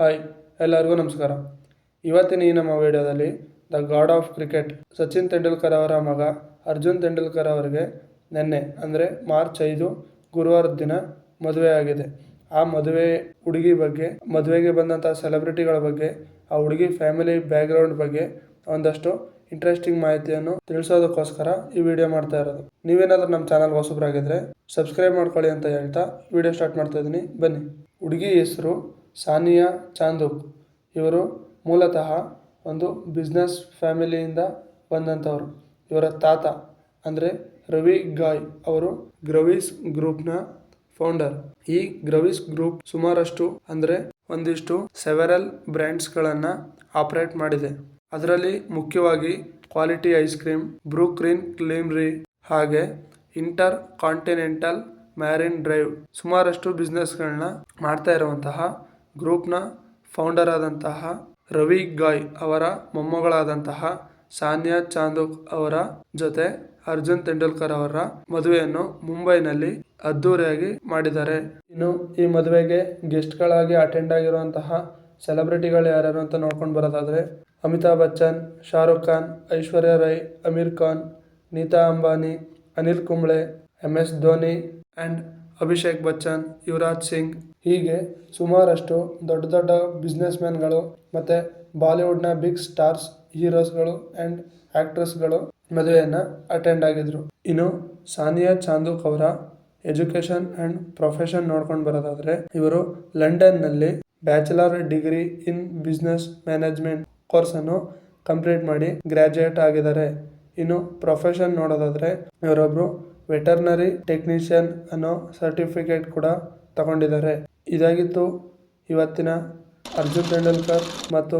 Hi, ಎಲ್ಲರಿಗೂ ನಮಸ್ಕಾರ. ಇವತ್ತಿನ ಈ ನಮ್ಮ ವಿಡಿಯೋದಲ್ಲಿ the god of cricket Sachin Tendulkar ಅವರ ಮಗ ಅರ್ಜುನ್ ತೆಂಡೂಲ್ಕರ್ ಅವರಿಗೆ ನಿನ್ನೆ ಅಂದರೆ ಮಾರ್ಚ್ 5 ಗುರುವಾರದ ದಿನ ಮದುವೆ ಆಗಿದೆ. ಆ ಮದುವೆ ಹುಡುಗಿ ಬಗ್ಗೆ, ಮದುವೆಗೆ ಬಂದಂಥ ಸೆಲೆಬ್ರಿಟಿಗಳ ಬಗ್ಗೆ, ಆ ಹುಡುಗಿ ಫ್ಯಾಮಿಲಿ ಬ್ಯಾಕ್ಗ್ರೌಂಡ್ ಬಗ್ಗೆ ಒಂದಷ್ಟು ಇಂಟ್ರೆಸ್ಟಿಂಗ್ ಮಾಹಿತಿಯನ್ನು ತಿಳಿಸೋದಕ್ಕೋಸ್ಕರ ಈ ವಿಡಿಯೋ ಮಾಡ್ತಾ ಇರೋದು. ನೀವೇನಾದ್ರೂ ನಮ್ಮ ಚಾನಲ್ ಹೊಸಬ್ರಾಗಿದ್ದರೆ ಸಬ್ಸ್ಕ್ರೈಬ್ ಮಾಡ್ಕೊಳ್ಳಿ ಅಂತ ಹೇಳ್ತಾ ವಿಡಿಯೋ ಸ್ಟಾರ್ಟ್ ಮಾಡ್ತಾ ಇದ್ದೀನಿ, ಬನ್ನಿ. ಹುಡುಗಿ ಹೆಸರು ಸಾನಿಯಾ ಚಾಂದುಕ್. ಇವರು ಮೂಲತಃ ಒಂದು ಬಿಸ್ನೆಸ್ ಫ್ಯಾಮಿಲಿಯಿಂದ ಬಂದಂಥವ್ರು. ಇವರ ತಾತ ಅಂದರೆ ರವಿ ಗಾಯ್ ಅವರು ಗ್ರವೀಸ್ ಗ್ರೂಪ್ನ ಫೌಂಡರ್. ಈ ಗ್ರವೀಸ್ ಗ್ರೂಪ್ ಸುಮಾರಷ್ಟು ಅಂದರೆ ಒಂದಿಷ್ಟು ಸೆವೆರಲ್ ಬ್ರ್ಯಾಂಡ್ಸ್ಗಳನ್ನು ಆಪರೇಟ್ ಮಾಡಿದೆ. ಅದರಲ್ಲಿ ಮುಖ್ಯವಾಗಿ quality ice cream, Brooklyn creamery ಹಾಗೆ ಇಂಟರ್ ಕಾಂಟಿನೆಂಟಲ್ ಮ್ಯಾರಿನ್ ಡ್ರೈವ್ ಸುಮಾರಷ್ಟು ಬಿಸ್ನೆಸ್ಗಳನ್ನ ಮಾಡ್ತಾ ಇರುವಂತಹ ಗ್ರೂಪ್ನ ಫೌಂಡರ್ ಆದಂತಹ ರವಿ ಗಾಯ್ ಅವರ ಮೊಮ್ಮಗಳಾದಂತಹ ಸಾನಿಯಾ ಚಾಂದುಕ್ ಅವರ ಜೊತೆ ಅರ್ಜುನ್ ತೆಂಡೂಲ್ಕರ್ ಅವರ ಮದುವೆಯನ್ನು ಮುಂಬೈನಲ್ಲಿ ಅದ್ದೂರಿಯಾಗಿ ಮಾಡಿದ್ದಾರೆ. ಇನ್ನು ಈ ಮದುವೆಗೆ ಗೆಸ್ಟ್ಗಳಾಗಿ ಅಟೆಂಡ್ ಆಗಿರುವಂತಹ ಸೆಲೆಬ್ರಿಟಿಗಳು ಯಾರ್ಯಾರು ಅಂತ ನೋಡ್ಕೊಂಡು ಬರೋದಾದ್ರೆ ಅಮಿತಾಬ್ ಬಚ್ಚನ್, ಶಾರುಖ್ ಖಾನ್, ಐಶ್ವರ್ಯ ರೈ, ಅಮೀರ್ ಖಾನ್, ನೀತಾ ಅಂಬಾನಿ, ಅನಿಲ್ ಕುಂಬ್ಳೆ, MS ಧೋನಿ ಆ್ಯಂಡ್ ಅಭಿಷೇಕ್ ಬಚ್ಚನ್, ಯುವರಾಜ್ ಸಿಂಗ್ ಹೀಗೆ ಸುಮಾರಷ್ಟು ದೊಡ್ಡ ದೊಡ್ಡ ಬಿಸ್ನೆಸ್ ಮ್ಯಾನ್ಗಳು ಮತ್ತು ಬಾಲಿವುಡ್ನ ಬಿಗ್ ಸ್ಟಾರ್ಸ್, ಹೀರೋಸ್ಗಳು ಆ್ಯಂಡ್ ಆ್ಯಕ್ಟ್ರೆಸ್ಗಳು ಮದುವೆಯನ್ನು ಅಟೆಂಡ್ ಆಗಿದ್ರು. ಇನ್ನು ಸಾನಿಯಾ ಚಾಂದುಕ್ ಅವರ ಎಜುಕೇಷನ್ ಆ್ಯಂಡ್ ಪ್ರೊಫೆಷನ್ ನೋಡ್ಕೊಂಡು ಬರೋದಾದರೆ ಇವರು ಲಂಡನ್ನಲ್ಲಿ bachelor degree in business management ಕೋರ್ಸನ್ನು ಕಂಪ್ಲೀಟ್ ಮಾಡಿ ಗ್ರ್ಯಾಜುಯೇಟ್ ಆಗಿದ್ದಾರೆ. ಇನ್ನು ಪ್ರೊಫೆಷನ್ ನೋಡೋದಾದರೆ ಇವರೊಬ್ಬರು ವೆಟರ್ನರಿ ಟೆಕ್ನಿಷಿಯನ್ ಅನ್ನೋ ಸರ್ಟಿಫಿಕೇಟ್ ಕೂಡ ತಗೊಂಡಿದ್ದಾರೆ. ಇದಾಗಿತ್ತು ಇವತ್ತಿನ ಅರ್ಜುನ್ ತೆಂಡೂಲ್ಕರ್ ಮತ್ತು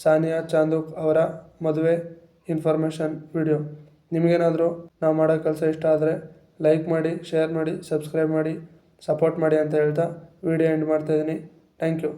ಸಾನಿಯಾ ಚಾಂದುಕ್ ಅವರ ಮದುವೆ ಇನ್ಫಾರ್ಮೇಷನ್ ವಿಡಿಯೋ. ನಿಮಗೇನಾದರೂ ನಾವು ಮಾಡೋ ಕೆಲಸ ಇಷ್ಟ ಆದರೆ ಲೈಕ್ ಮಾಡಿ, ಶೇರ್ ಮಾಡಿ, ಸಬ್ಸ್ಕ್ರೈಬ್ ಮಾಡಿ, ಸಪೋರ್ಟ್ ಮಾಡಿ ಅಂತ ಹೇಳ್ತಾ ವಿಡಿಯೋ ಎಂಡ್ ಮಾಡ್ತಾಯಿದ್ದೀನಿ. Thank you.